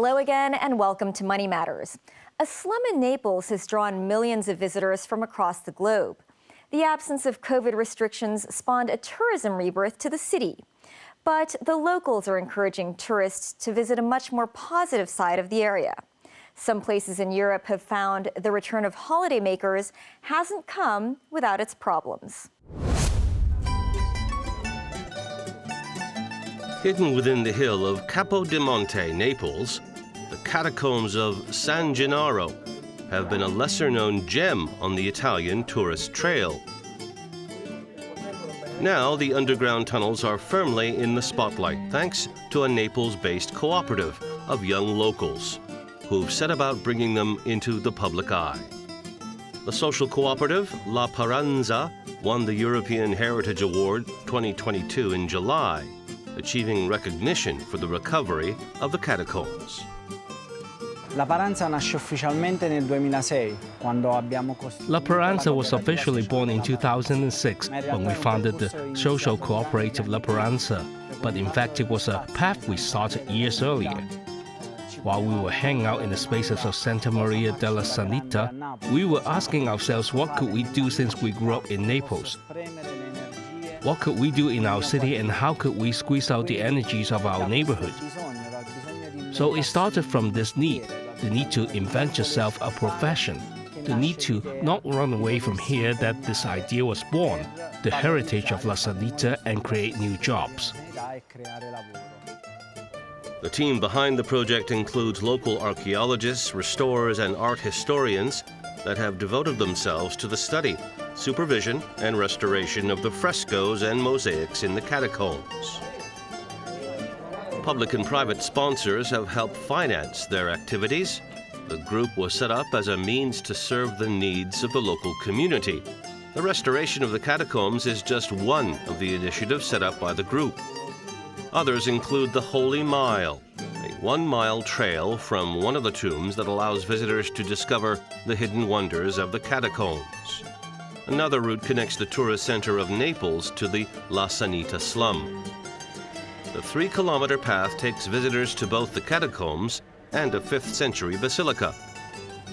Hello again and welcome to Money Matters. A slum in Naples has drawn millions of visitors from across the globe. The absence of COVID restrictions spawned a tourism rebirth to the city. But the locals are encouraging tourists to visit a much more positive side of the area. Some places in Europe have found the return of holidaymakers hasn't come without its problems. Hidden within the hill of Capo di Monte, Naples, the catacombs of San Gennaro have been a lesser-known gem on the Italian tourist trail. Now the underground tunnels are firmly in the spotlight thanks to a Naples-based cooperative of young locals who've set about bringing them into the public eye. The social cooperative, La Paranza, won the European Heritage Award 2022 in July, achieving recognition for the recovery of the catacombs. La Paranza nasce ufficialmente nel 2006, quando abbiamo costruito. La Paranza was officially born in 2006 when we founded the social cooperative La Paranza, but in fact it was a path we started years earlier. While we were hanging out in the spaces of Santa Maria della Sanita, we were asking ourselves what could we do since we grew up in Naples. What could we do in our city and how could we squeeze out the energies of our neighborhood? So it started from this need, the need to invent yourself a profession, the need to not run away from here that this idea was born, the heritage of La Sanita, and create new jobs. The team behind the project includes local archaeologists, restorers, and art historians that have devoted themselves to the study, supervision, and restoration of the frescoes and mosaics in the catacombs. Public and private sponsors have helped finance their activities. The group was set up as a means to serve the needs of the local community. The restoration of the catacombs is just one of the initiatives set up by the group. Others include the Holy Mile, a 1-mile trail from one of the tombs that allows visitors to discover the hidden wonders of the catacombs. Another route connects the tourist center of Naples to the La Sanita slum. The 3-kilometer path takes visitors to both the catacombs and a 5th-century basilica.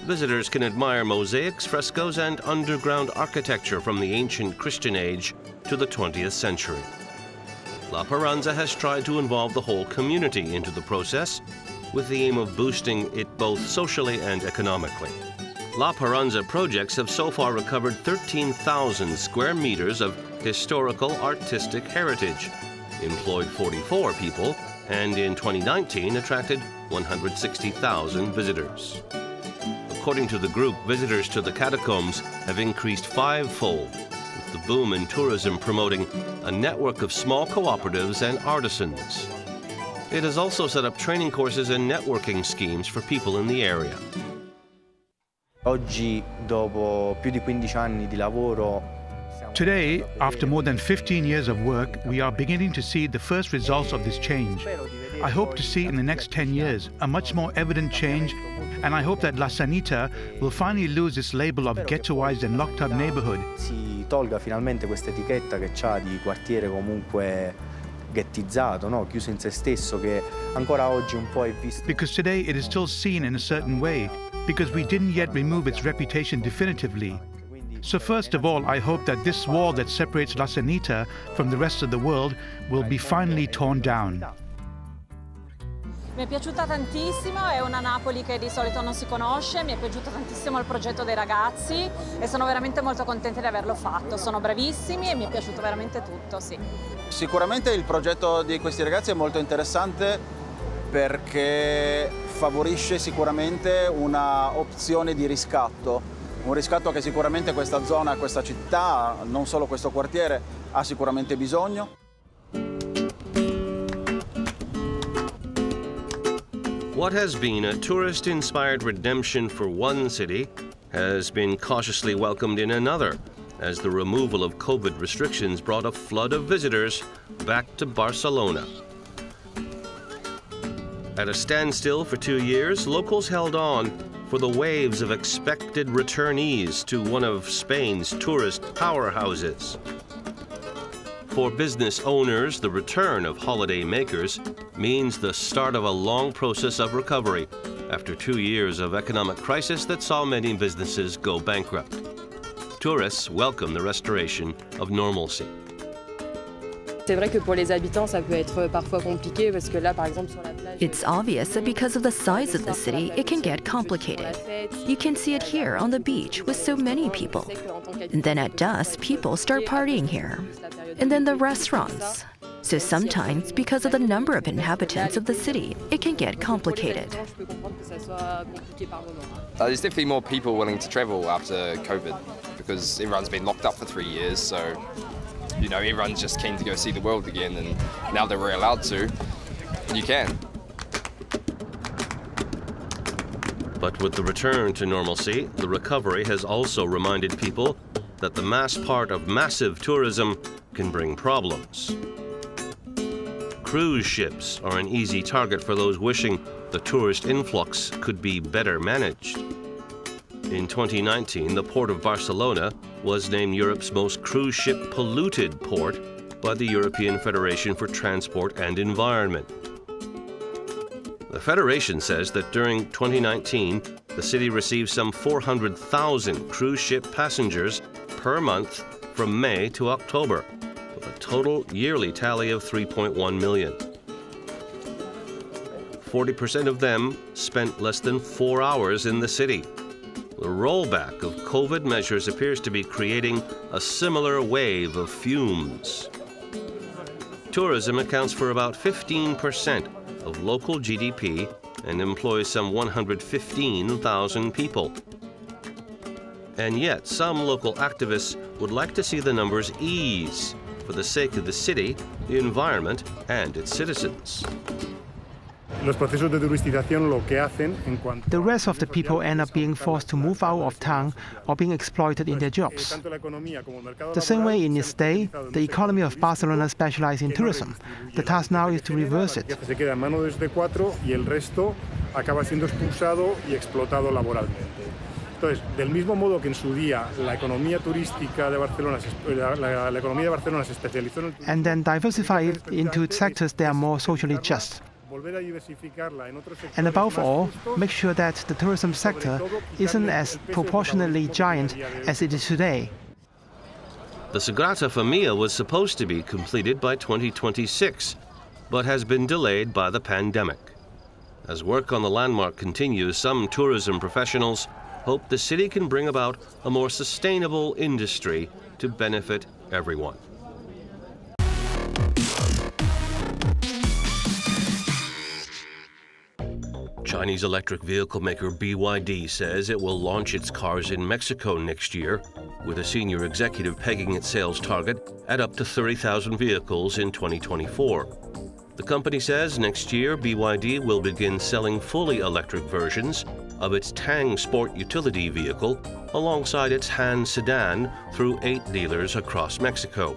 Visitors can admire mosaics, frescoes, and underground architecture from the ancient Christian age to the 20th century. La Paranza has tried to involve the whole community into the process with the aim of boosting it both socially and economically. La Paranza projects have so far recovered 13,000 square meters of historical artistic heritage, employed 44 people, and in 2019 attracted 160,000 visitors. According to the group, visitors to the catacombs have increased 5-fold, with the boom in tourism promoting a network of small cooperatives and artisans. It has also set up training courses and networking schemes for people in the area. Oggi, dopo più di 15 anni di lavoro, today, after more than 15 years of work, we are beginning to see the first results of this change. I hope to see in the next 10 years a much more evident change, and I hope that La Sanita will finally lose its label of ghettoized and locked up neighborhood. Si tolga finalmente questa etichetta che c'ha di quartiere comunque ghettizzato, no? Chiuso in se stesso, che ancora oggi un po' è visto. Because today it is still seen in a certain way, because we didn't yet remove its reputation definitively. So first of all, I hope that this wall that separates La Sanita from the rest of the world will be finally torn down. Mi è piaciuta tantissimo, è una Napoli che di solito non si conosce, mi è piaciuto tantissimo il progetto dei ragazzi e sono veramente molto contenta di averlo fatto. Sono bravissimi e mi è piaciuto veramente tutto, sì. Sicuramente il progetto di questi ragazzi è molto interessante perché favorisce sicuramente una opzione di riscatto. Un riscatto che sicuramente questa zona, questa città, non solo questo quartiere, ha sicuramente bisogno. What has been a tourist-inspired redemption for one city has been cautiously welcomed in another, as the removal of COVID restrictions brought a flood of visitors back to Barcelona. At a standstill for 2 years, locals held on for the waves of expected returnees to one of Spain's tourist powerhouses. For business owners, the return of holiday makers means the start of a long process of recovery after 2 years of economic crisis that saw many businesses go bankrupt. Tourists welcome the restoration of normalcy. C'est vrai que pour les habitants, ça peut être parfois compliqué parce que là, par exemple, sur la plage. It's obvious that because of the size of the city, it can get complicated. You can see it here on the beach with so many people. And then at dusk, people start partying here. And then the restaurants. So sometimes, because of the number of inhabitants of the city, it can get complicated. There's definitely more people willing to travel after COVID because everyone's been locked up for 3 years, so everyone's just keen to go see the world again, and now that we're allowed to, you can. But with the return to normalcy, the recovery has also reminded people that the mass part of massive tourism can bring problems. Cruise ships are an easy target for those wishing the tourist influx could be better managed. In 2019, the port of Barcelona was named Europe's most cruise ship polluted port by the European Federation for Transport and Environment. The Federation says that during 2019, the city received some 400,000 cruise ship passengers per month from May to October, with a total yearly tally of 3.1 million. 40% of them spent less than 4 hours in the city. The rollback of COVID measures appears to be creating a similar wave of fumes. Tourism accounts for about 15% of local GDP and employs some 115,000 people. And yet, some local activists would like to see the numbers ease for the sake of the city, the environment, and its citizens. The rest of the people end up being forced to move out of town or being exploited in their jobs. The same way in its day, the economy of Barcelona specialized in tourism. The task now is to reverse it. Entonces, del mismo modo que en su día la economía turística de Barcelona, la economía de Barcelona se especializó en el turismo. And then diversify it into sectors that are more socially just. And above all, make sure that the tourism sector isn't as proportionately giant as it is today. The Sagrada Familia was supposed to be completed by 2026, but has been delayed by the pandemic. As work on the landmark continues, some tourism professionals hope the city can bring about a more sustainable industry to benefit everyone. Chinese electric vehicle maker BYD says it will launch its cars in Mexico next year, with a senior executive pegging its sales target at up to 30,000 vehicles in 2024. The company says next year BYD will begin selling fully electric versions of its Tang Sport utility vehicle alongside its Han sedan through 8 dealers across Mexico.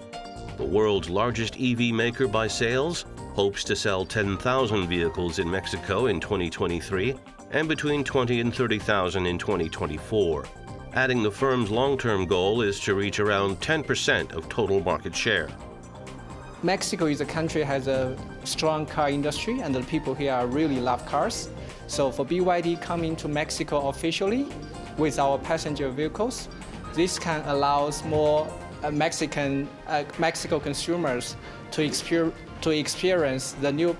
The world's largest EV maker by sales hopes to sell 10,000 vehicles in Mexico in 2023 and between 20 and 30,000 in 2024. Adding the firm's long-term goal is to reach around 10% of total market share. Mexico is a country that has a strong car industry, and the people here really love cars. So for BYD coming to Mexico officially with our passenger vehicles, this can allow more Mexico consumers to experience the new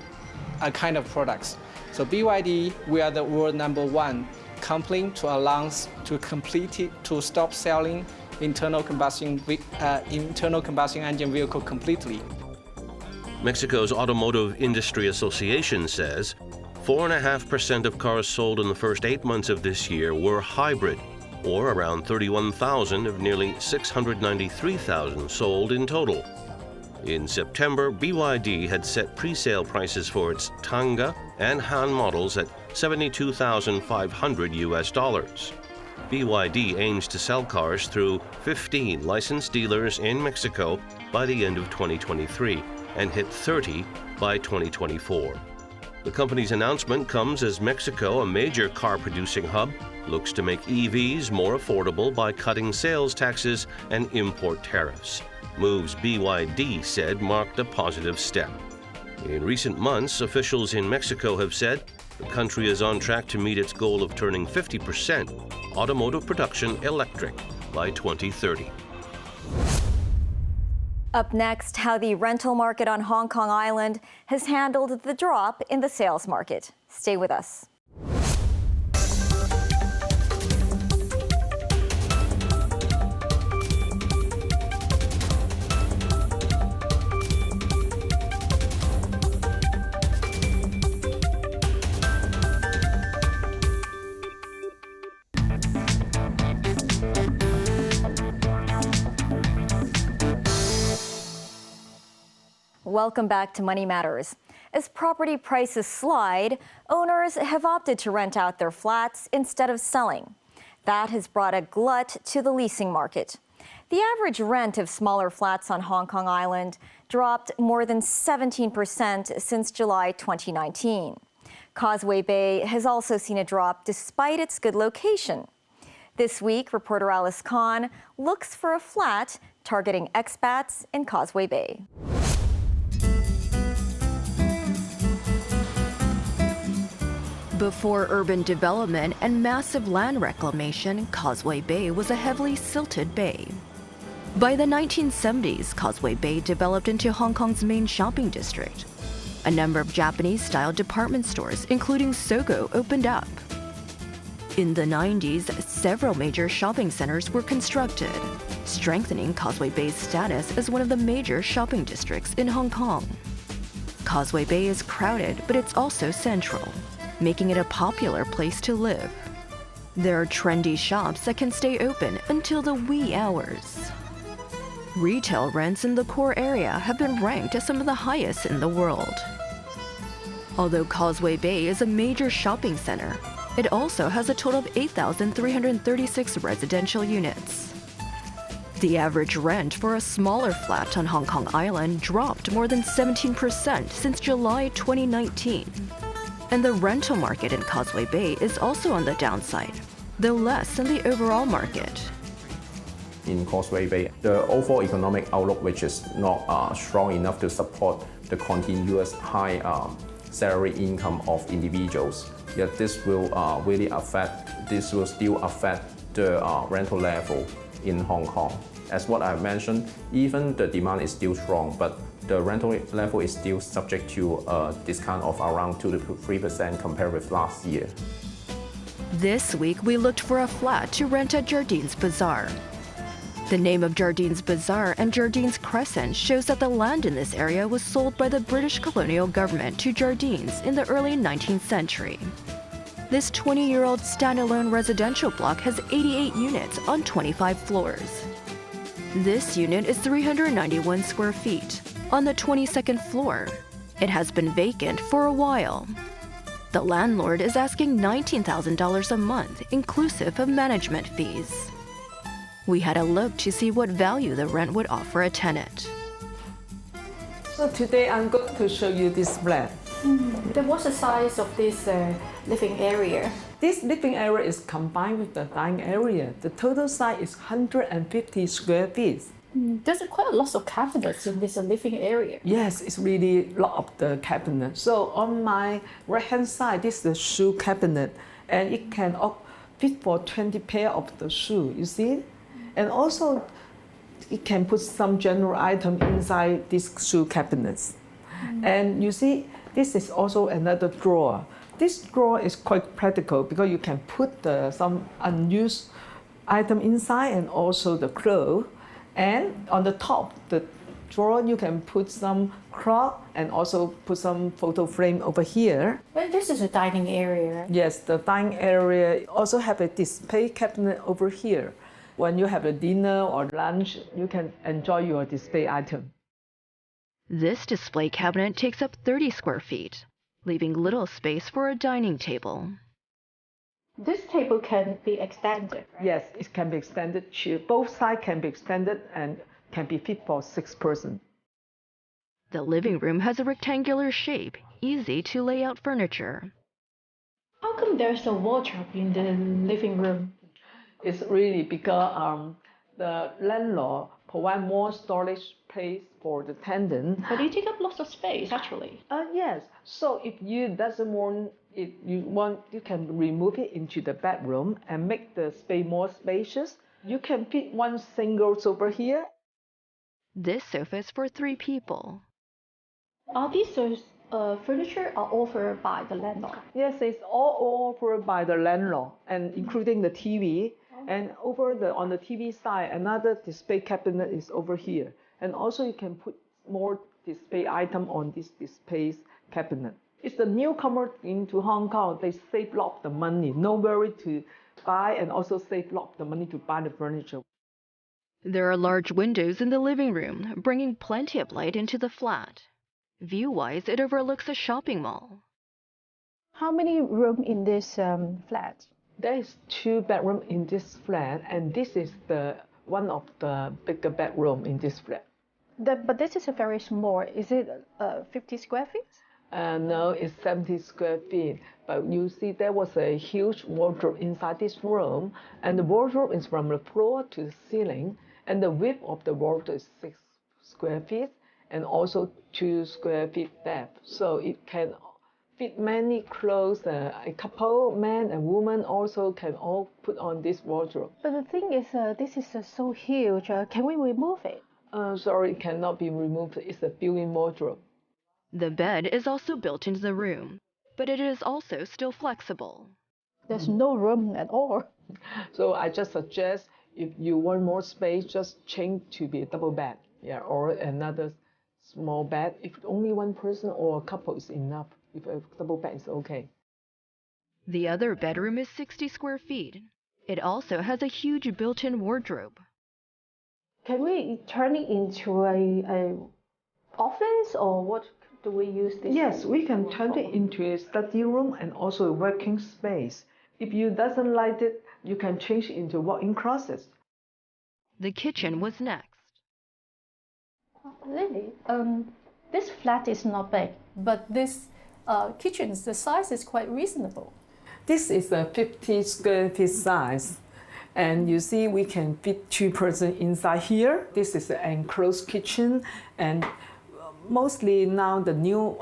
kind of products. So BYD, we are the world #1 company to announce to stop selling internal combustion engine vehicle completely. Mexico's Automotive Industry Association says 4.5% of cars sold in the first 8 months of this year were hybrid, or around 31,000 of nearly 693,000 sold in total. In September, BYD had set pre-sale prices for its Tanga and Han models at $72,500 US. BYD aims to sell cars through 15 licensed dealers in Mexico by the end of 2023 and hit 30 by 2024. The company's announcement comes as Mexico, a major car-producing hub, looks to make EVs more affordable by cutting sales taxes and import tariffs. Moves BYD said marked a positive step. In recent months, officials in Mexico have said the country is on track to meet its goal of turning 50% automotive production electric by 2030. Up next, how the rental market on Hong Kong Island has handled the drop in the sales market. Stay with us. Welcome back to Money Matters. As property prices slide, owners have opted to rent out their flats instead of selling. That has brought a glut to the leasing market. The average rent of smaller flats on Hong Kong Island dropped more than 17% since July 2019. Causeway Bay has also seen a drop despite its good location. This week, reporter Alice Khan looks for a flat targeting expats in Causeway Bay. Before urban development and massive land reclamation, Causeway Bay was a heavily silted bay. By the 1970s, Causeway Bay developed into Hong Kong's main shopping district. A number of Japanese-style department stores, including Sogo, opened up. In the 90s, several major shopping centers were constructed, strengthening Causeway Bay's status as one of the major shopping districts in Hong Kong. Causeway Bay is crowded, but it's also central, making it a popular place to live. There are trendy shops that can stay open until the wee hours. Retail rents in the core area have been ranked as some of the highest in the world. Although Causeway Bay is a major shopping center, it also has a total of 8,336 residential units. The average rent for a smaller flat on Hong Kong Island dropped more than 17% since July 2019. And the rental market in Causeway Bay is also on the downside, though less than the overall market. In Causeway Bay, the overall economic outlook, which is not strong enough to support the continuous high salary income of individuals. Yet this will still affect the rental level in Hong Kong. As what I mentioned, even the demand is still strong, but the rental level is still subject to a discount of around 2 to 3% compared with last year. This week, we looked for a flat to rent at Jardines Bazaar. The name of Jardines Bazaar and Jardines Crescent shows that the land in this area was sold by the British colonial government to Jardines in the early 19th century. This 20-year-old standalone residential block has 88 units on 25 floors. This unit is 391 square feet on the 22nd floor. It has been vacant for a while. The landlord is asking $19,000 a month, inclusive of management fees. We had a look to see what value the rent would offer a tenant. So today I'm going to show you this flat. Then what's the size of this living area? This living area is combined with the dining area. The total size is 150 square feet. There's quite a lot of cabinets in this living area. Yes, it's really a lot of the cabinet. So on my right-hand side, this is the shoe cabinet, and it can fit for 20 pair of the shoe, you see? And also, it can put some general item inside these shoe cabinets. And you see, this is also another drawer. This drawer is quite practical because you can put some unused item inside and also the clothes. And on the top, the drawer, you can put some clock and also put some photo frame over here. Well, this is a dining area. Yes, the dining area also have a display cabinet over here. When you have a dinner or lunch, you can enjoy your display item. This display cabinet takes up 30 square feet, leaving little space for a dining table. This table can be extended, right? Yes, it can be extended. Both sides can be extended and can be fit for 6 persons. The living room has a rectangular shape, easy to lay out furniture. How come there's a wardrobe in the living room? It's really because the landlord provide more storage space for the tenant. But you take up lots of space, actually. Yes. So if you doesn't want it, you can remove it into the bedroom and make the space more spacious. You can fit one single sofa here. This sofa is for 3 people. Are these furniture are offered by the landlord? Yes, it's all offered by the landlord, and including the TV. And on the TV side, another display cabinet is over here. And also you can put more display item on this display cabinet. It's the newcomer into Hong Kong. They save a lot of the money. No worry to buy, and also save a lot of the money to buy the furniture. There are large windows in the living room, bringing plenty of light into the flat. View-wise, it overlooks a shopping mall. How many rooms in this flat? There is 2 bedrooms in this flat, and this is one of the bigger bedroom in this flat. But this is a very small. Is it 50 square feet? No, it's 70 square feet. But you see, there was a huge wardrobe inside this room, and the wardrobe is from the floor to the ceiling, and the width of the wardrobe is 6 square feet, and also 2 square feet depth. So it can fit many clothes. A couple, man and woman, also can all put on this wardrobe. But the thing is, this is so huge. Can we remove it? Sorry, it cannot be removed. It's a built-in wardrobe. The bed is also built into the room, but it is also still flexible. There's no room at all. So I just suggest, if you want more space, just change to be a double bed, or another small bed. If only one person or a couple is enough. If a double bed is okay. The other bedroom is 60 square feet. It also has a huge built-in wardrobe. Can we turn it into a office, or what do we use this? Yes, we can turn it into a study room and also a working space. If you doesn't like it, you can change it into walk-in closet. The kitchen was next. Lily, this flat is not big, but this kitchen, the size is quite reasonable. This is a 50 square feet size. And you see, we can fit 2 persons inside here. This is an enclosed kitchen, and mostly now the new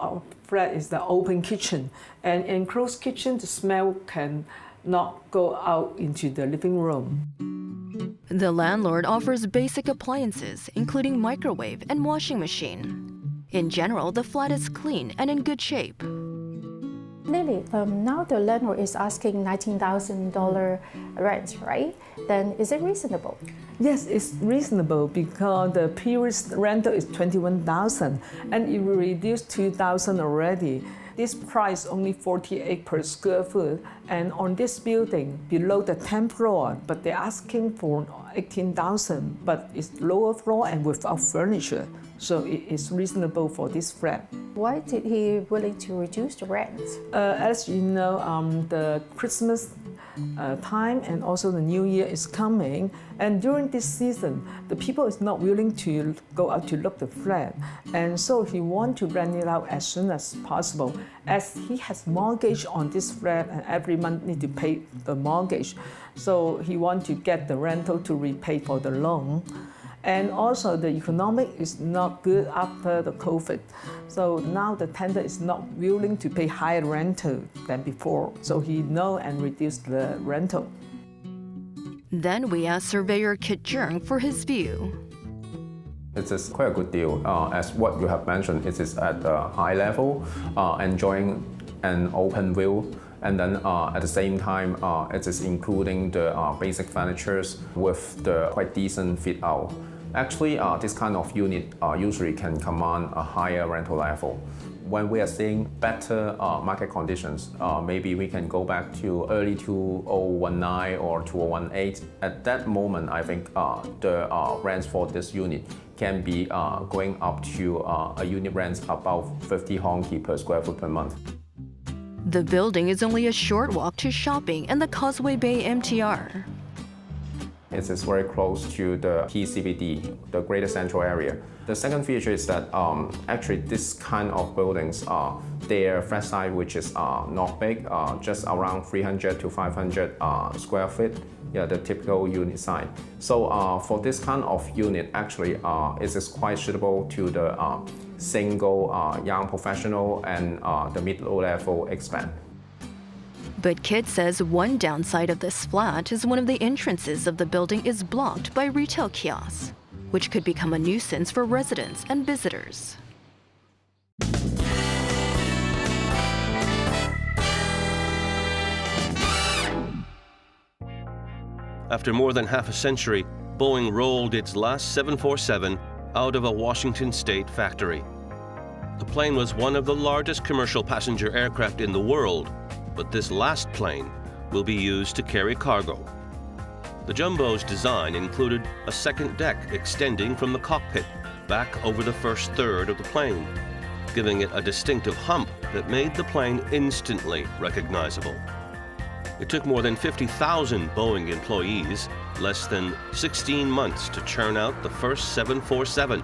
flat is the open kitchen. And enclosed kitchen, the smell can not go out into the living room. The landlord offers basic appliances, including microwave and washing machine. In general, the flat is clean and in good shape. Lily, now the landlord is asking $19,000 rent, right? Then is it reasonable? Yes, it's reasonable because the previous rental is $21,000 and it will reduce $2,000 already. This price only $48 per square foot, and on this building below the 10th floor, but they're asking for $18,000, but it's lower floor and without furniture, so it is reasonable for this flat. Why did he willing to reduce the rent? As you know, the Christmas time and also the New Year is coming, and during this season, the people is not willing to go out to look the flat, and so he want to rent it out as soon as possible, as he has mortgage on this flat and every month need to pay the mortgage, so he want to get the rental to repay for the loan. And also the economic is not good after the COVID. So now the tenant is not willing to pay higher rental than before. So he know and reduce the rental. Then we asked surveyor Kit Jung for his view. It is quite a good deal. As what you have mentioned, it is at a high level, enjoying an open view. And then at the same time, it is including the basic furnitures with the quite decent fit out. Actually, this kind of unit usually can command a higher rental level. When we are seeing better market conditions, maybe we can go back to early 2019 or 2018. At that moment, I think the rents for this unit can be going up to a unit rent about 50 HK per square foot per month. The building is only a short walk to shopping and the Causeway Bay MTR. It is very close to the key CBD, the Greater Central area. The second feature is that actually this kind of buildings, their flat size which is not big, just around 300 to 500 square feet. the typical unit size. So for this kind of unit, actually, it is quite suitable to the single young professional and the mid-low level expat. But Kit says one downside of this flat is one of the entrances of the building is blocked by retail kiosks, which could become a nuisance for residents and visitors. After more than half a century, Boeing rolled its last 747 out of a Washington state factory. The plane was one of the largest commercial passenger aircraft in the world, but this last plane will be used to carry cargo. The Jumbo's design included a second deck extending from the cockpit back over the first third of the plane, giving it a distinctive hump that made the plane instantly recognizable. It took more than 50,000 Boeing employees less than 16 months to churn out the first 747.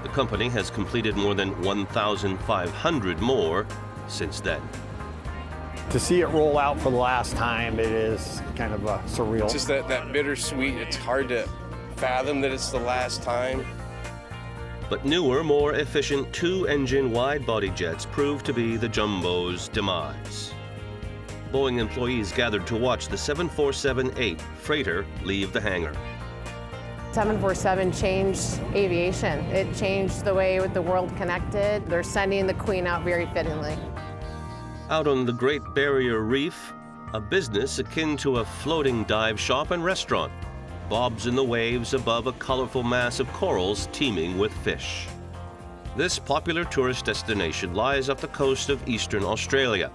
The company has completed more than 1,500 more since then. To see it roll out for the last time, it is kind of surreal. It's just that bittersweet. It's hard to fathom that it's the last time. But newer, more efficient two-engine wide-body jets proved to be the Jumbo's demise. Boeing employees gathered to watch the 747-8 freighter leave the hangar. 747 changed aviation. It changed the way the world connected. They're sending the Queen out very fittingly. Out on the Great Barrier Reef, a business akin to a floating dive shop and restaurant bobs in the waves above a colorful mass of corals teeming with fish. This popular tourist destination lies off the coast of eastern Australia.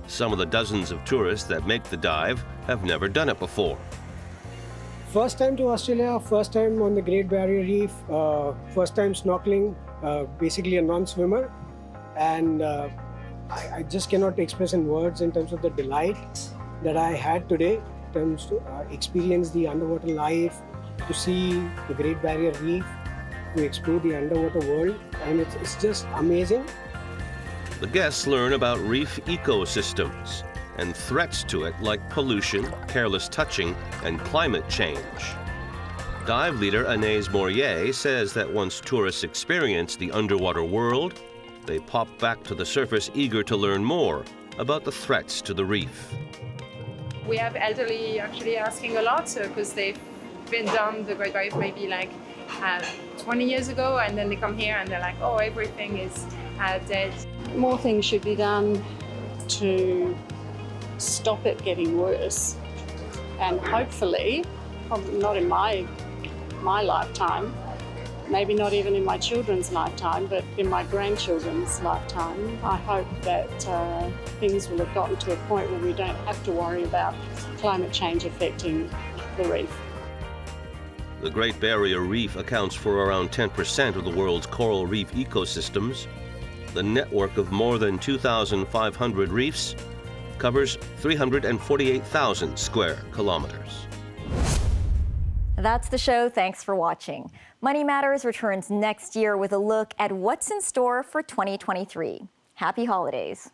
Some of the dozens of tourists that make the dive have never done it before. First time to Australia, first time on the Great Barrier Reef, first time snorkeling, basically a non-swimmer. And I just cannot express in words in terms of the delight that I had today, in terms to experience the underwater life, to see the Great Barrier Reef, to explore the underwater world, and it's just amazing. The guests learn about reef ecosystems and threats to it like pollution, careless touching, and climate change. Dive leader Anais Morier says that once tourists experience the underwater world, they pop back to the surface eager to learn more about the threats to the reef. We have elderly actually asking a lot because they've been down the Great Barrier maybe like 20 years ago, and then they come here and they're like, oh, everything is dead. More things should be done to stop it getting worse, and hopefully, probably not in my lifetime, maybe not even in my children's lifetime, but in my grandchildren's lifetime, I hope that things will have gotten to a point where we don't have to worry about climate change affecting the reef. The Great Barrier Reef accounts for around 10% of the world's coral reef ecosystems. The network of more than 2,500 reefs covers 348,000 square kilometers. That's the show. Thanks for watching. Money Matters returns next year with a look at what's in store for 2023. Happy holidays.